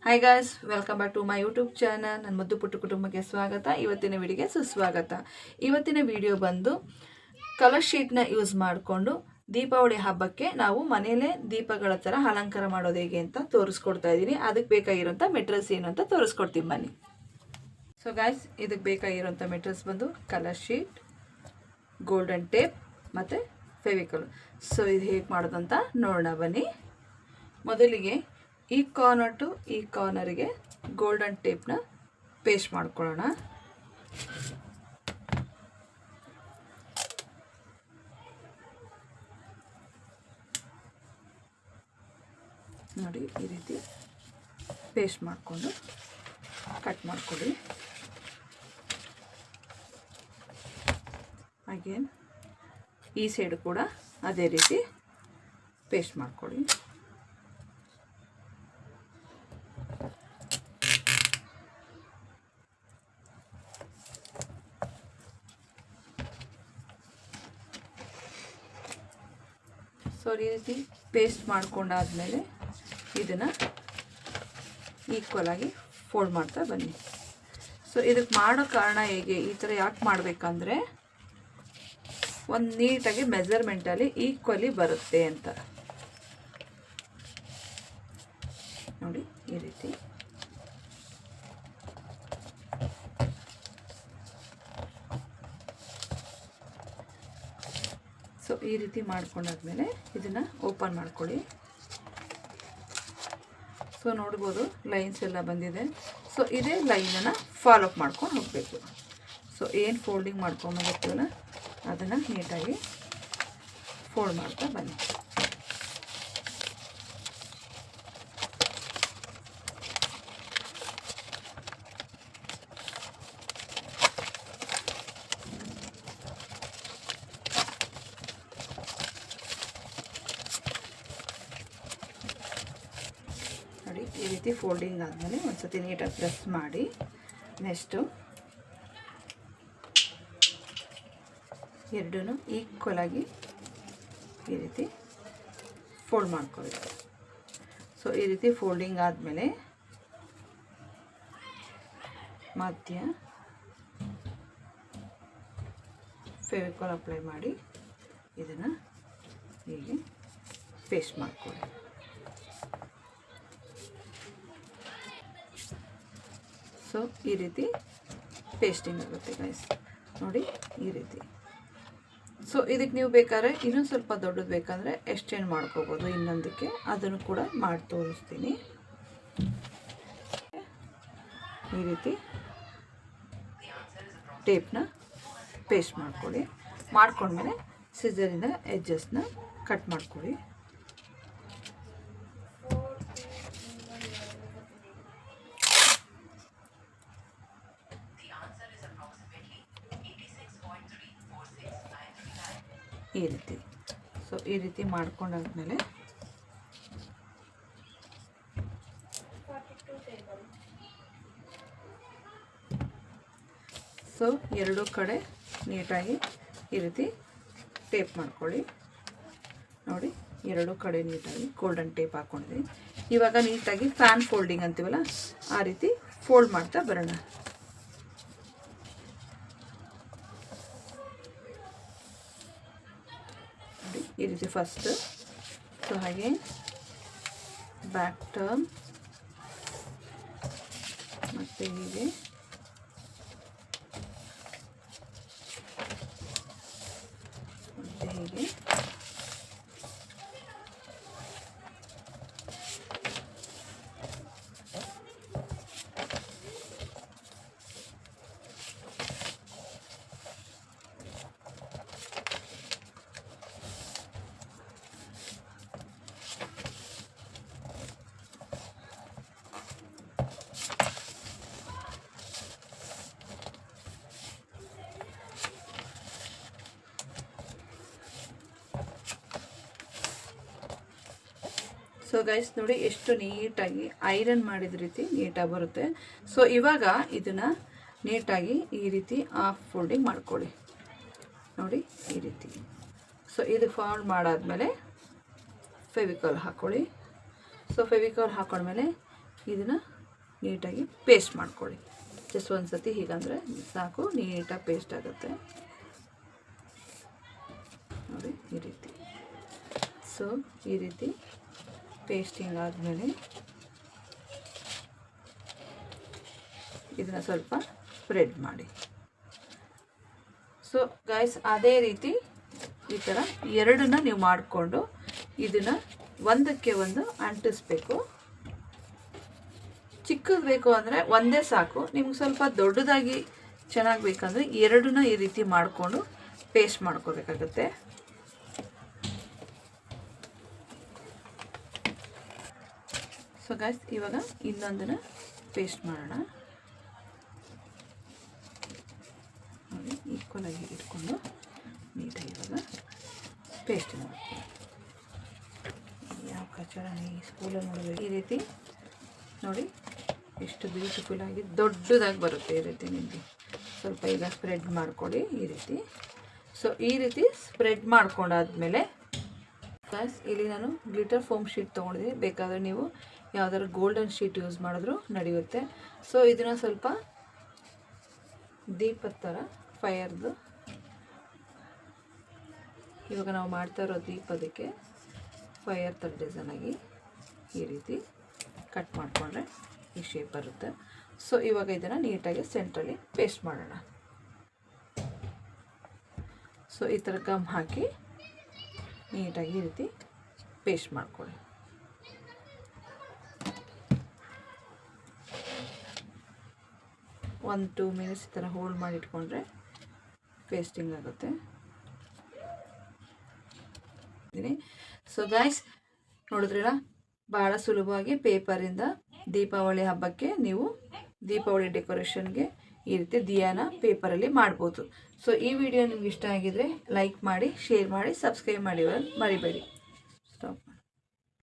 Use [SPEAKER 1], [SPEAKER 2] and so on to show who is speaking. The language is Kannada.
[SPEAKER 1] Hi guys, welcome back to my YouTube channel. ನನ್ನ ಮುದ್ದು ಪುಟ್ಟು ಕುಟುಂಬಕ್ಕೆ ಸ್ವಾಗತ. ಇವತ್ತಿನ ವಿಡಿಯೋಗೆ ಸುಸ್ವಾಗತ. ಇವತ್ತಿನ ವಿಡಿಯೋ ಬಂದು ಕಲರ್ ಶೀಟ್ನ ಯೂಸ್ ಮಾಡಿಕೊಂಡು ದೀಪಾವಳಿ ಹಬ್ಬಕ್ಕೆ ನಾವು ಮನೆಯಲ್ಲೇ ದೀಪಗಳ ಥರ ಅಲಂಕಾರ ಮಾಡೋದು ಹೇಗೆ ಅಂತ ತೋರಿಸ್ಕೊಡ್ತಾ ಇದ್ದೀನಿ. ಅದಕ್ಕೆ ಬೇಕಾಗಿರೋಂಥ ಮೆಟೀರಿಯಲ್ಸ್ ಏನು ಅಂತ ತೋರಿಸ್ಕೊಡ್ತೀನಿ ಬನ್ನಿ. ಸೊ ಗಾಯ್ಸ್, ಇದಕ್ಕೆ ಬೇಕಾಗಿರೋಂಥ ಮೆಟೀರಿಯಲ್ಸ್ ಬಂದು ಕಲರ್ ಶೀಟ್, ಗೋಲ್ಡನ್ ಟೇಪ್ ಮತ್ತು ಫೆವಿಕಲ್. ಸೊ ಇದು ಹೇಗೆ ಮಾಡೋದಂತ ನೋಡೋಣ ಬನ್ನಿ. ಮೊದಲಿಗೆ ಈ ಕಾರ್ನರ್ ಟು ಈ ಕಾರ್ನರಿಗೆ ಗೋಲ್ಡನ್ ಟೇಪ್ನ ಪೇಸ್ಟ್ ಮಾಡ್ಕೊಳ್ಳೋಣ. ನೋಡಿ, ಈ ರೀತಿ ಪೇಸ್ಟ್ ಮಾಡಿಕೊಂಡು ಕಟ್ ಮಾಡ್ಕೊಳ್ಳಿ. ಅಗೇನ್ ಈ ಸೈಡು ಕೂಡ ಅದೇ ರೀತಿ ಪೇಸ್ಟ್ ಮಾಡ್ಕೊಳ್ಳಿ. ಸೊ ಈ ರೀತಿ ಪೇಸ್ಟ್ ಮಾಡ್ಕೊಂಡಾದ್ಮೇಲೆ ಇದನ್ನು ಈಕ್ವಲ್ ಆಗಿ ಫೋಲ್ಡ್ ಮಾಡ್ತಾ ಬನ್ನಿ. ಸೊ ಇದಕ್ಕೆ ಮಾಡೋ ಕಾರಣ ಹೇಗೆ, ಈ ಥರ ಯಾಕೆ ಮಾಡಬೇಕಂದ್ರೆ ಒಂದು ನೀಟಾಗಿ ಮೆಜರ್ಮೆಂಟಲ್ಲಿ ಈಕ್ವಲಿ ಬರುತ್ತೆ ಅಂತ. ನೋಡಿ, ಈ ರೀತಿ ಸೊ ಈ ರೀತಿ ಮಾಡ್ಕೊಂಡಾದ್ಮೇಲೆ ಇದನ್ನು ಓಪನ್ ಮಾಡ್ಕೊಳ್ಳಿ. ಸೊ ನೋಡ್ಬೋದು ಲೈನ್ಸ್ ಎಲ್ಲ ಬಂದಿದೆ. ಸೊ ಇದೇ ಲೈನನ್ನು ಫಾಲೋ ಅಪ್ ಮಾಡ್ಕೊಂಡು ಹೋಗಬೇಕು. ಸೊ ಏನು ಫೋಲ್ಡಿಂಗ್ ಮಾಡ್ಕೊಂಬಂದಿರ್ತೀವಲ್ಲ ಅದನ್ನು ನೀಟಾಗಿ ಫೋಲ್ಡ್ ಮಾಡ್ತಾ ಬನ್ನಿ. ನೋಡಿ, ಈ ರೀತಿ ಫೋಲ್ಡಿಂಗ್ ಆದಮೇಲೆ ಒಂದು ಸತಿ ನೀಟಾಗಿ ಪ್ರೆಸ್ ಮಾಡಿ ನೆಕ್ಸ್ಟು ಎರಡೂ ಈಕ್ವಲ್ ಆಗಿ ಈ ರೀತಿ ಫೋಲ್ಡ್ ಮಾಡ್ಕೊಳ್ಳಿ. ಸೊ ಈ ರೀತಿ ಫೋಲ್ಡಿಂಗ್ ಆದಮೇಲೆ ಮಧ್ಯ ಫೆವಿಕಾಲ್ ಅಪ್ಲೈ ಮಾಡಿ ಇದನ್ನು ಹೀಗೆ ಪೇಸ್ಟ್ ಮಾಡ್ಕೊಳ್ಳಿ. ಸೊ ಈ ರೀತಿ ಪೇಸ್ಟಿಂಗ್ ಆಗುತ್ತೆ ಗೈಸ್. ನೋಡಿ, ಈ ರೀತಿ. ಸೊ ಇದಕ್ಕೆ ನೀವು ಬೇಕಾದ್ರೆ ಇನ್ನೊಂದು ಸ್ವಲ್ಪ ದೊಡ್ಡದು ಬೇಕಂದರೆ ಎಕ್ಸ್ಟೆಂಡ್ ಮಾಡ್ಕೋಬೋದು ಇನ್ನೊಂದಕ್ಕೆ, ಅದನ್ನು ಕೂಡ ಮಾಡಿ ತೋರಿಸ್ತೀನಿ. ಈ ರೀತಿ ಟೇಪ್ನ ಪೇಸ್ಟ್ ಮಾಡ್ಕೊಳ್ಳಿ. ಮಾಡ್ಕೊಂಡ್ಮೇಲೆ ಸಿಸರಿಂದ ಎಡ್ಜಸ್ನ ಕಟ್ ಮಾಡ್ಕೊಳ್ಳಿ. ಈ ರೀತಿ. ಸೊ ಈ ರೀತಿ ಮಾಡ್ಕೊಂಡಾದ್ಮೇಲೆ ಸೊ ಎರಡೂ ಕಡೆ ನೀಟಾಗಿ ಈ ರೀತಿ ಟೇಪ್ ಮಾಡ್ಕೊಳ್ಳಿ. ನೋಡಿ, ಎರಡೂ ಕಡೆ ನೀಟಾಗಿ ಗೋಲ್ಡನ್ ಟೇಪ್ ಹಾಕ್ಕೊಂಡಿದ್ದೀನಿ. ಇವಾಗ ನೀಟಾಗಿ ಫ್ಯಾನ್ ಫೋಲ್ಡಿಂಗ್ ಅಂತೀವಲ್ಲ ಆ ರೀತಿ ಫೋಲ್ಡ್ ಮಾಡ್ತಾ ಬರೋಣ. ಈ ರೀತಿ ಫಸ್ಟ್. ಸೊ ಹಾಗೆ ಬ್ಯಾಕ್ ಟರ್ನ್ ಮತ್ತು ಹೀಗೆ ಮತ್ತು ಹೀಗೆ ಸೊ ಗೈಸ್ ನೋಡಿ, ಎಷ್ಟು ನೀಟಾಗಿ ಐರನ್ ಮಾಡಿದ ರೀತಿ ನೀಟಾಗಿ ಬರುತ್ತೆ. ಸೊ ಇವಾಗ ಇದನ್ನು ನೀಟಾಗಿ ಈ ರೀತಿ ಹಾಫ್ ಫೋಲ್ಡಿಂಗ್ ಮಾಡ್ಕೊಳ್ಳಿ. ನೋಡಿ, ಈ ರೀತಿ. ಸೊ ಇದು ಫೋಲ್ಡ್ ಮಾಡಾದ್ಮೇಲೆ ಫೆವಿಕಾಲ್ ಹಾಕ್ಕೊಳ್ಳಿ. ಸೊ ಫೆವಿಕಾಲ್ ಹಾಕೊಂಡ್ಮೇಲೆ ಇದನ್ನು ನೀಟಾಗಿ ಪೇಸ್ಟ್ ಮಾಡ್ಕೊಳ್ಳಿ. ಜಸ್ಟ್ ಒಂದು ಸತಿ ಹೀಗಂದರೆ ಸಾಕು, ನೀಟಾಗಿ ಪೇಸ್ಟ್ ಆಗುತ್ತೆ ನೋಡಿ ಈ ರೀತಿ. ಸೊ ಈ ರೀತಿ ಪೇಸ್ಟಿಂಗ್ ಆದಮೇಲೆ ಇದನ್ನು ಸ್ವಲ್ಪ ಸ್ಪ್ರೆಡ್ ಮಾಡಿ. ಸೊ ಗೈಸ್, ಅದೇ ರೀತಿ ಈ ಥರ ಎರಡನ್ನ ನೀವು ಮಾಡಿಕೊಂಡು ಇದನ್ನು ಒಂದಕ್ಕೆ ಒಂದು ಅಂಟಿಸ್ಬೇಕು. ಚಿಕ್ಕದು ಬೇಕು ಅಂದರೆ ಒಂದೇ ಸಾಕು, ನಿಮ್ಗೆ ಸ್ವಲ್ಪ ದೊಡ್ಡದಾಗಿ ಚೆನ್ನಾಗಿ ಬೇಕಂದರೆ ಎರಡನ್ನ ಈ ರೀತಿ ಮಾಡಿಕೊಂಡು ಪೇಸ್ಟ್ ಮಾಡ್ಕೋಬೇಕಾಗತ್ತೆ. ಸೊ ಗೈಸ್, ಇವಾಗ ಇನ್ನೊಂದನ್ನು ಪೇಸ್ಟ್ ಮಾಡೋಣ ನೋಡಿ. ಈಕ್ವಲಾಗಿ ಇಟ್ಕೊಂಡು ನೀಟಾಗಿ ಇವಾಗ ಪೇಸ್ಟ್ ಮಾಡ್ತೀನಿ. ಯಾವ ಕಚಡನೆ ಸ್ಕೂಲಲ್ಲಿ ನೋಡಬೇಕು ಈ ರೀತಿ ನೋಡಿ, ಎಷ್ಟು ಬ್ಯೂಟಿಫುಲ್ಲಾಗಿ ದೊಡ್ಡದಾಗಿ ಬರುತ್ತೆ ಈ ರೀತಿ. ನಿಮಗೆ ಸ್ವಲ್ಪ ಈಗ ಸ್ಪ್ರೆಡ್ ಮಾಡ್ಕೊಳ್ಳಿ ಈ ರೀತಿ. ಸೊ ಈ ರೀತಿ ಸ್ಪ್ರೆಡ್ ಮಾಡ್ಕೊಂಡಾದ್ಮೇಲೆ ಗೈಸ್, ಇಲ್ಲಿ ನಾನು ಗ್ಲಿಟರ್ ಫೋಮ್ ಶೀಟ್ ತೊಗೊಂಡಿದ್ದೀನಿ. ಬೇಕಾದರೆ ನೀವು ಯಾವುದಾದ್ರು ಗೋಲ್ಡನ್ ಶೀಟ್ ಯೂಸ್ ಮಾಡಿದ್ರೂ ನಡೆಯುತ್ತೆ. ಸೊ ಇದನ್ನು ಸ್ವಲ್ಪ ದೀಪದ ಥರ ಫೈರ್ದು, ಇವಾಗ ನಾವು ಮಾಡ್ತಾ ಇರೋ ದೀಪದಕ್ಕೆ ಫೈರ್ ಥರ ಡಿಸೈನಾಗಿ ಈ ರೀತಿ ಕಟ್ ಮಾಡಿಕೊಂಡ್ರೆ ಈ ಶೇಪ್ ಬರುತ್ತೆ. ಸೊ ಇವಾಗ ಇದನ್ನು ನೀಟಾಗಿ ಸೆಂಟ್ರಲ್ಲಿ ಪೇಸ್ಟ್ ಮಾಡೋಣ. ಸೊ ಈ ಥರ ಗಮ್ ಹಾಕಿ ನೀಟಾಗಿ ಈ ರೀತಿ ಪೇಸ್ಟ್ ಮಾಡ್ಕೊಳ್ಳಿ. ಒಂದು 2 ಮಿನಿಟ್ಸ್ ಈ ಥರ ಹೋಲ್ಡ್ ಮಾಡಿ ಇಟ್ಕೊಂಡ್ರೆ ಪೇಸ್ಟಿಂಗ್ ಆಗುತ್ತೆ. ಸೊ ಗೈಸ್, ನೋಡಿದ್ರಲ್ಲ, ಭಾಳ ಸುಲಭವಾಗಿ ಪೇಪರಿಂದ ದೀಪಾವಳಿ ಹಬ್ಬಕ್ಕೆ ನೀವು ದೀಪಾವಳಿ ಡೆಕೋರೇಷನ್ಗೆ ಈ ರೀತಿ ದಿಯಾನ ಪೇಪರಲ್ಲಿ ಮಾಡ್ಬೋದು. ಸೊ ಈ ವಿಡಿಯೋ ನಿಮ್ಗೆ ಇಷ್ಟ ಆಗಿದ್ರೆ ಲೈಕ್ ಮಾಡಿ, ಶೇರ್ ಮಾಡಿ, ಸಬ್ಸ್ಕ್ರೈಬ್ ಮಾಡಿ ಮರಿಬೇಡಿ. ಸ್ಟಾಪ್.